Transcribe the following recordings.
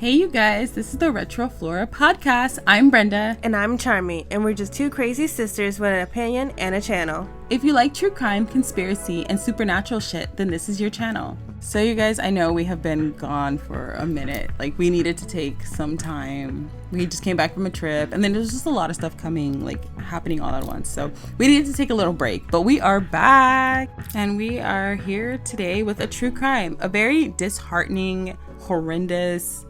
Hey you guys, this is the Retro Flora podcast. I'm Brenda. And I'm Charmy, and we're just two crazy sisters with an opinion and a channel. If you like true crime, conspiracy, and supernatural shit, then this is your channel. So you guys, I know we have been gone for a minute. Like, we needed to take some time. We just came back from a trip, and then there's just a lot of stuff happening all at once. So we needed to take a little break, but we are back. And we are here today with a true crime, a very disheartening, horrendous,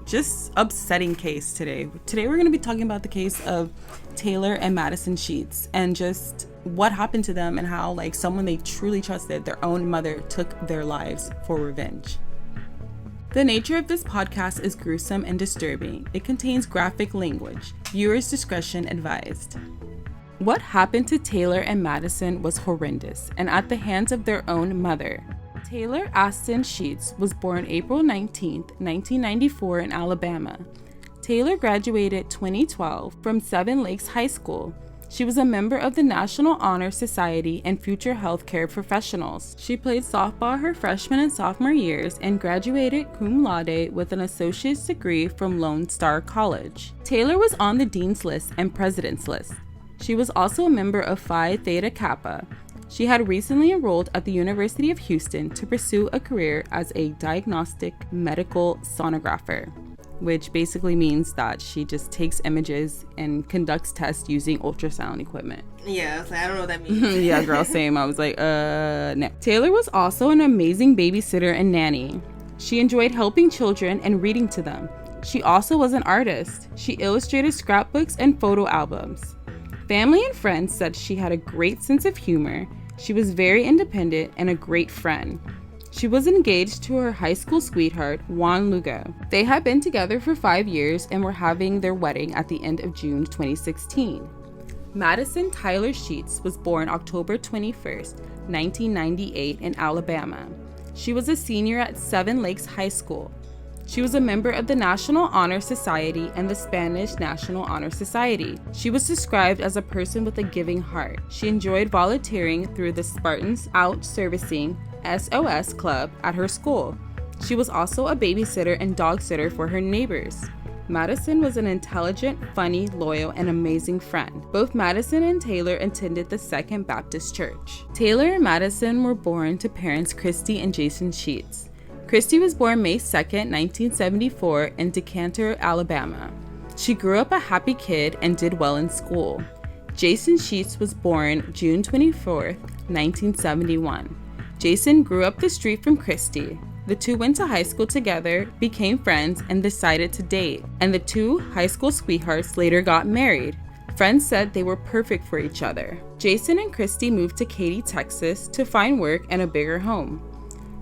just upsetting case today. Today we're going to be talking about the case of Taylor and Madison Sheats and just what happened to them and how someone they truly trusted, their own mother, took their lives for revenge. The nature of this podcast is gruesome and disturbing. It contains graphic language. Viewers' discretion advised. What happened to Taylor and Madison was horrendous and at the hands of their own mother. Taylor Aston Sheats was born April 19, 1994 in Alabama. Taylor graduated 2012 from Seven Lakes High School. She was a member of the National Honor Society and Future Healthcare Professionals. She played softball her freshman and sophomore years and graduated cum laude with an associate's degree from Lone Star College. Taylor was on the Dean's List and President's List. She was also a member of Phi Theta Kappa. She had recently enrolled at the University of Houston to pursue a career as a diagnostic medical sonographer, which basically means that she just takes images and conducts tests using ultrasound equipment. Yeah, I don't know what that means. Yeah, girl, same. I was like, no. Taylor was also an amazing babysitter and nanny. She enjoyed helping children and reading to them. She also was an artist. She illustrated scrapbooks and photo albums. Family and friends said she had a great sense of humor. She was very independent and a great friend. She was engaged to her high school sweetheart, Juan Lugo. They had been together for 5 years and were having their wedding at the end of June 2016. Madison Tyler Sheats was born October 21st, 1998 in Alabama. She was a senior at Seven Lakes High School. She was a member of the National Honor Society and the Spanish National Honor Society. She was described as a person with a giving heart. She enjoyed volunteering through the Spartans Out Servicing SOS Club at her school. She was also a babysitter and dog sitter for her neighbors. Madison was an intelligent, funny, loyal, and amazing friend. Both Madison and Taylor attended the Second Baptist Church. Taylor and Madison were born to parents Christy and Jason Sheats. Christy was born May 2nd, 1974 in Decatur, Alabama. She grew up a happy kid and did well in school. Jason Sheats was born June 24th, 1971. Jason grew up the street from Christy. The two went to high school together, became friends, and decided to date. And the two high school sweethearts later got married. Friends said they were perfect for each other. Jason and Christy moved to Katy, Texas to find work and a bigger home.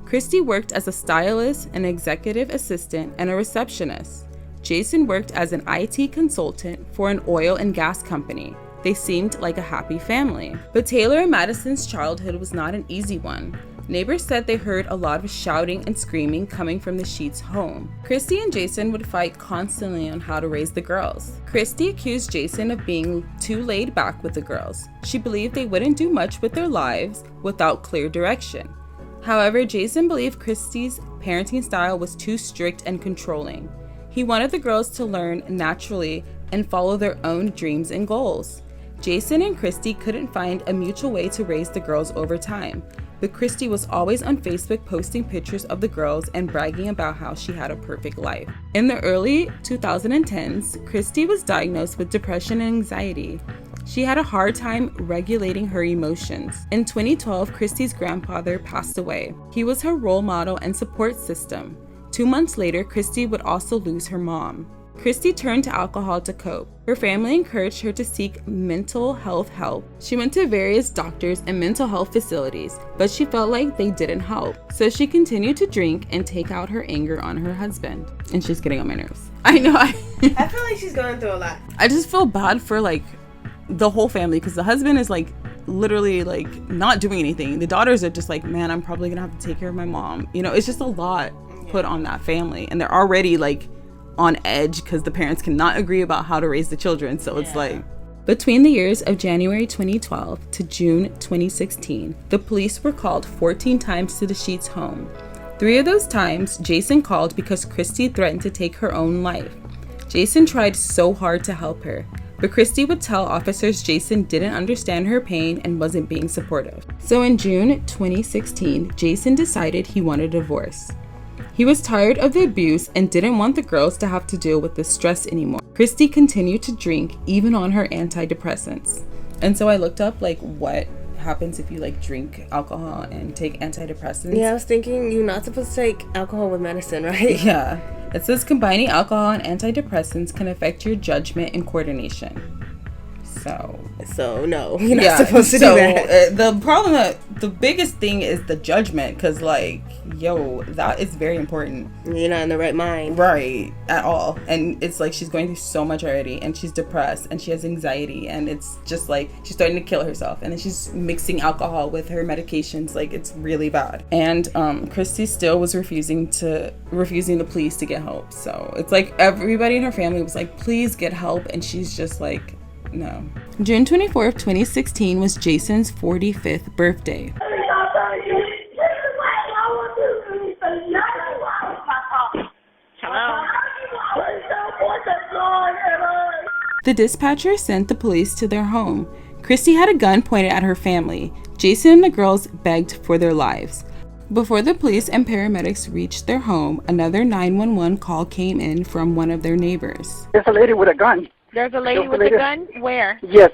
Christy worked as a stylist, an executive assistant, and a receptionist. Jason worked as an IT consultant for an oil and gas company. They seemed like a happy family. But Taylor and Madison's childhood was not an easy one. Neighbors said they heard a lot of shouting and screaming coming from the Sheets' home. Christy and Jason would fight constantly on how to raise the girls. Christy accused Jason of being too laid back with the girls. She believed they wouldn't do much with their lives without clear direction. However, Jason believed Christy's parenting style was too strict and controlling. He wanted the girls to learn naturally and follow their own dreams and goals. Jason and Christy couldn't find a mutual way to raise the girls over time, but Christy was always on Facebook posting pictures of the girls and bragging about how she had a perfect life. In the early 2010s, Christy was diagnosed with depression and anxiety. She had a hard time regulating her emotions. In 2012, Christy's grandfather passed away. He was her role model and support system. 2 months later, Christy would also lose her mom. Christy turned to alcohol to cope. Her family encouraged her to seek mental health help. She went to various doctors and mental health facilities, but she felt like they didn't help. So she continued to drink and take out her anger on her husband. And she's getting on my nerves. I know. I feel like she's going through a lot. I just feel bad for the whole family, because the husband is literally not doing anything. The daughters are just man, I'm probably gonna have to take care of my mom. It's just a lot put on that family, and they're already on edge because the parents cannot agree about how to raise the children. So it's between the years of January 2012 to June 2016, the police were called 14 times to the Sheets' home. 3 of those times, Jason called because Christy threatened to take her own life. Jason tried so hard to help her, but Christy would tell officers Jason didn't understand her pain and wasn't being supportive. So in June 2016, Jason decided he wanted a divorce. He was tired of the abuse and didn't want the girls to have to deal with the stress anymore. Christy continued to drink even on her antidepressants. And so I looked up like what happens if you like drink alcohol and take antidepressants. Yeah, I was thinking you're not supposed to take alcohol with medicine, right? Yeah. It says combining alcohol and antidepressants can affect your judgment and coordination. So no, you're not supposed to do that. The problem, the biggest thing is the judgment, because like, yo, that is very important. You're not in the right mind. Right, at all. And it's like she's going through so much already, and she's depressed, and she has anxiety, and it's just like she's starting to kill herself, and then she's mixing alcohol with her medications. Like, it's really bad. And Christy still was refusing the police to get help. So it's like everybody in her family was like, please get help, and she's just like, no. June 24th, 2016 was Jason's 45th birthday. Hello? The dispatcher sent the police to their home. Christy had a gun pointed at her family. Jason and the girls begged for their lives. Before the police and paramedics reached their home, another 911 call came in from one of their neighbors. There's a lady with a gun. There's a lady with a gun? Where? Yes.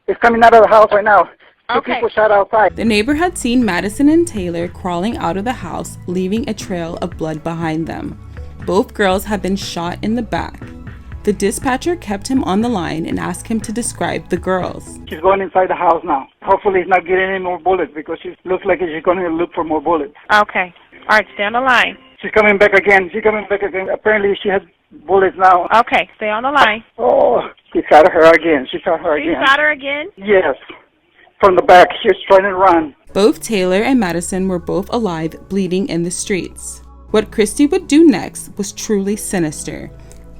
It's coming out of the house right now. Two Okay. people shot outside. The neighbor had seen Madison and Taylor crawling out of the house, leaving a trail of blood behind them. Both girls had been shot in the back. The dispatcher kept him on the line and asked him to describe the girls. She's going inside the house now. Hopefully he's not getting any more bullets because she looks like she's going to look for more bullets. Okay. All right, stay on the line. She's coming back again. Apparently she has bullets now. Okay, stay on the line. Oh, she shot her again. She shot her You again. shot her again? Yes. From the back. She was trying to run. Both Taylor and Madison were both alive, bleeding in the streets. What Christy would do next was truly sinister.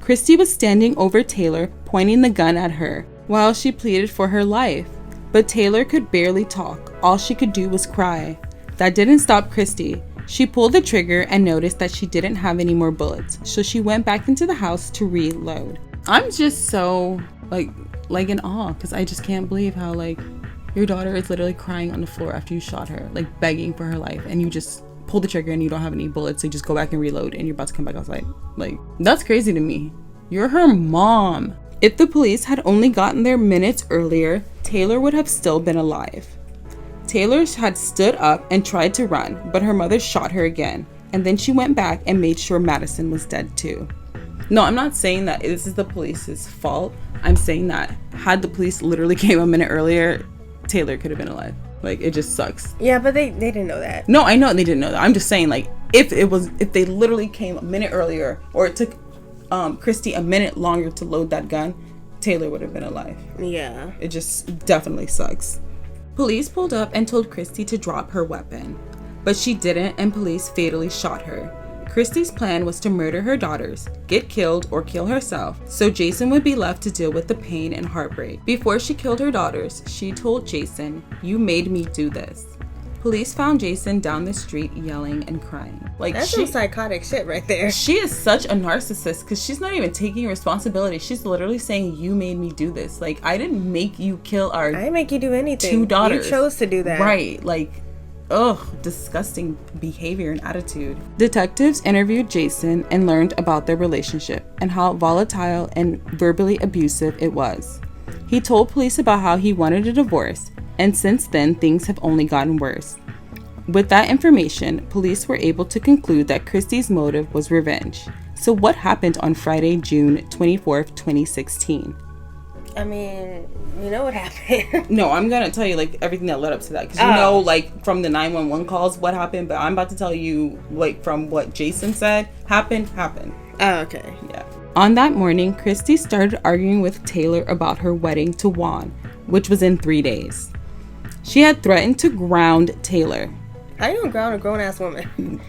Christy was standing over Taylor, pointing the gun at her, while she pleaded for her life. But Taylor could barely talk. All she could do was cry. That didn't stop Christy. She pulled the trigger and noticed that she didn't have any more bullets, so she went back into the house to reload. I'm just so, like in awe, because I just can't believe how, like, your daughter is literally crying on the floor after you shot her, like, begging for her life, and you just pull the trigger and you don't have any bullets, so you just go back and reload, and you're about to come back outside. Like, that's crazy to me. You're her mom. If the police had only gotten there minutes earlier, Taylor would have still been alive. Taylor had stood up and tried to run, but her mother shot her again, and then she went back and made sure Madison was dead too. No, I'm not saying that this is the police's fault. I'm saying that had the police literally came a minute earlier, Taylor could have been alive. Like, it just sucks. Yeah, but they didn't know that. No, I know they didn't know that. I'm just saying, like, if they literally came a minute earlier, or it took Christy a minute longer to load that gun, Taylor would have been alive. Yeah. It just definitely sucks. Police pulled up and told Christy to drop her weapon, but she didn't, and police fatally shot her. Christy's plan was to murder her daughters, get killed, or kill herself, so Jason would be left to deal with the pain and heartbreak. Before she killed her daughters, she told Jason, "You made me do this." Police found Jason down the street yelling and crying. Like, That's some psychotic shit right there. She is such a narcissist because she's not even taking responsibility. She's literally saying, "You made me do this. Like, I didn't make you kill our I didn't make you do anything. 2 daughters. You chose to do that." Right. Like, ugh, disgusting behavior and attitude. Detectives interviewed Jason and learned about their relationship and how volatile and verbally abusive it was. He told police about how he wanted a divorce, and since then, things have only gotten worse. With that information, police were able to conclude that Christy's motive was revenge. So what happened on Friday, June 24th, 2016? I mean, you know what happened. No, I'm going to tell you, like, everything that led up to that. Because you know, like, from the 911 calls, what happened. But I'm about to tell you, like, from what Jason said, happened. Oh, okay. Yeah. On that morning, Christy started arguing with Taylor about her wedding to Juan, which was in 3 days. She had threatened to ground Taylor. How you gonna ground a grown-ass woman?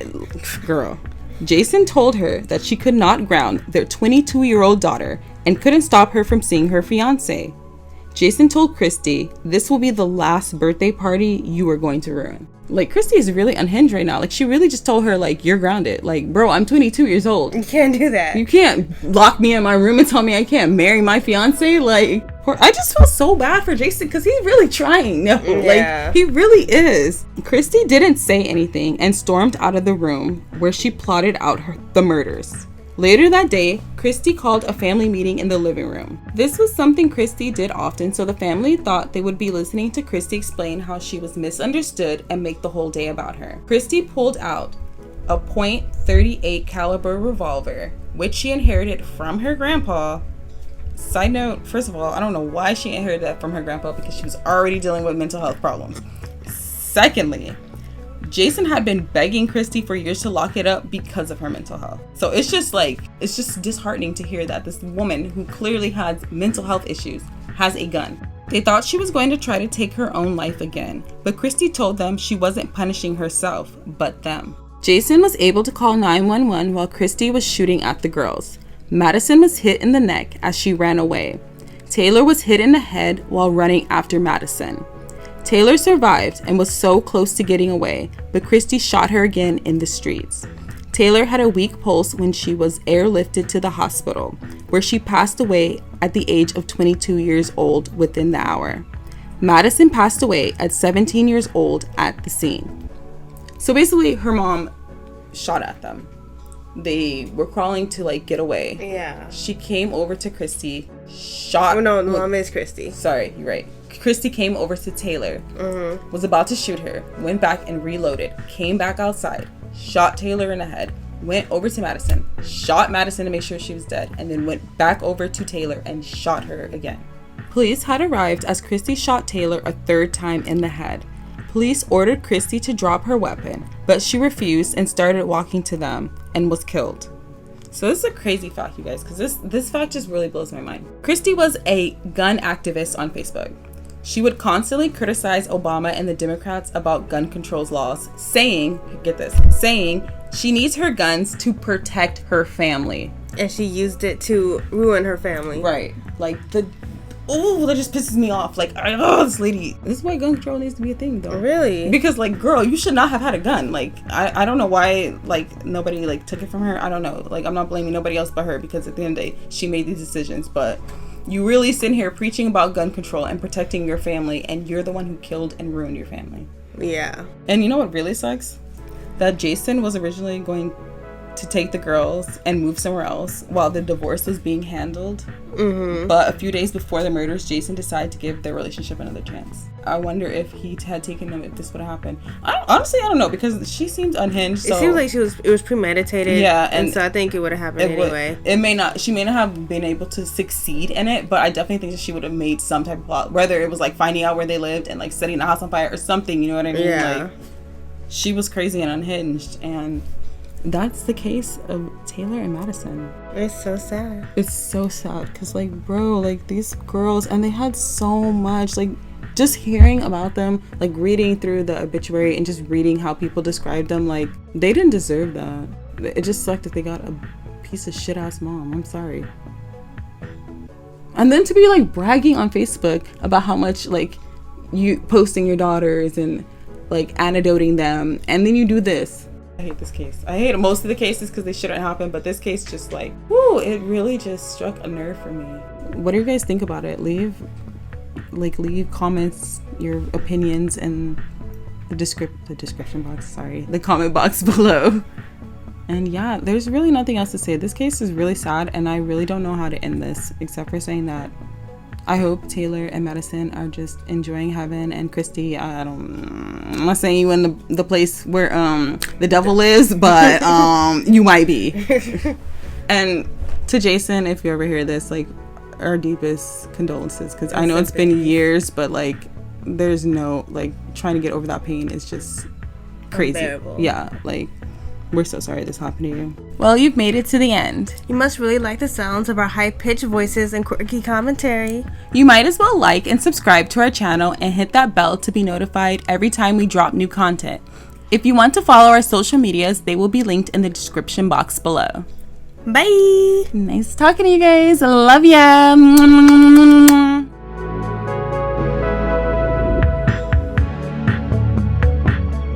Girl. Jason told her that she could not ground their 22-year-old daughter and couldn't stop her from seeing her fiancé. Jason told Christy, "This will be the last birthday party you are going to ruin." Like, Christy is really unhinged right now. Like, she really just told her, like, you're grounded. Like, bro, I'm 22 years old. You can't do that. You can't lock me in my room and tell me I can't marry my fiance. Like, I just feel so bad for Jason because he's really trying. No, like, he really is. Christy didn't say anything and stormed out of the room where she plotted out the murders. Later that day, Christy called a family meeting in the living room. This was something Christy did often, so the family thought they would be listening to Christy explain how she was misunderstood and make the whole day about her. Christy pulled out a .38 caliber revolver, which she inherited from her grandpa. Side note, first of all, I don't know why she inherited that from her grandpa because she was already dealing with mental health problems. Secondly, Jason had been begging Christy for years to lock it up because of her mental health. So it's just disheartening to hear that this woman who clearly has mental health issues has a gun. They thought she was going to try to take her own life again, but Christy told them she wasn't punishing herself, but them. Jason was able to call 911 while Christy was shooting at the girls. Madison was hit in the neck as she ran away. Taylor was hit in the head while running after Madison. Taylor survived and was so close to getting away, but Christy shot her again in the streets. Taylor had a weak pulse when she was airlifted to the hospital, where she passed away at the age of 22 years old within the hour. Madison passed away at 17 years old at the scene. So basically, her mom shot at them. They were crawling to, like, get away. Yeah. She came over to Christy, shot... Oh, no, mom is Christy. Sorry, you're right. Christy came over to Taylor, was about to shoot her, went back and reloaded, came back outside, shot Taylor in the head, went over to Madison, shot Madison to make sure she was dead, and then went back over to Taylor and shot her again. Police had arrived as Christy shot Taylor a third time in the head. Police ordered Christy to drop her weapon, but she refused and started walking to them and was killed. So this is a crazy fact, you guys, because this fact just really blows my mind. Christy was a gun activist on Facebook. She would constantly criticize Obama and the Democrats about gun control laws, saying she needs her guns to protect her family. And she used it to ruin her family. Right. Like, that just pisses me off. Like, this lady. This is why gun control needs to be a thing, though. Really? Because, like, girl, you should not have had a gun. Like, I don't know why, like, nobody, like, took it from her. I don't know. Like, I'm not blaming nobody else but her because at the end of the day, she made these decisions. But you really sit here preaching about gun control and protecting your family, and you're the one who killed and ruined your family. Yeah. And you know what really sucks? That Jason was originally going to take the girls and move somewhere else while the divorce was being handled. But a few days before the murders, Jason decided to give their relationship another chance. I wonder if he had taken them, if this would have happened. Honestly, I don't know, because she seems unhinged. It seems like it was premeditated. Yeah, and so I think it would have happened anyway. She may not have been able to succeed in it, but I definitely think that she would have made some type of plot, whether it was like finding out where they lived and like setting the house on fire or something. You know what I mean? Yeah. Like, she was crazy and unhinged, and that's the case of Taylor and Madison. It's so sad. It's so sad because, like, bro, like, these girls, and they had so much, like, just hearing about them, like, reading through the obituary and just reading how people described them, like, they didn't deserve that. It just sucked that they got a piece of shit ass mom. I'm sorry. And then to be, like, bragging on Facebook about how much, like, you posting your daughters and, like, anecdoting them, and then you do this. I hate this case. I hate most of the cases because they shouldn't happen, but this case just, like, whoo, it really just struck a nerve for me. What do you guys think about it? Leave comments, your opinions in the description box, the comment box below. And yeah, there's really nothing else to say. This case is really sad, and I really don't know how to end this except for saying that I hope Taylor and Madison are just enjoying heaven, and Christy, I'm not saying you in the place where the devil lives, but you might be. And to Jason, if you ever hear this, like, our deepest condolences, because I know it's been years, but, like, there's no, like, trying to get over that pain is just crazy. Unbearable. Yeah, like, we're so sorry this happened to you. Well, you've made it to the end. You must really like the sounds of our high-pitched voices and quirky commentary. You might as well like and subscribe to our channel and hit that bell to be notified every time we drop new content. If you want to follow our social medias, they will be linked in the description box below. Bye! Nice talking to you guys. I love ya.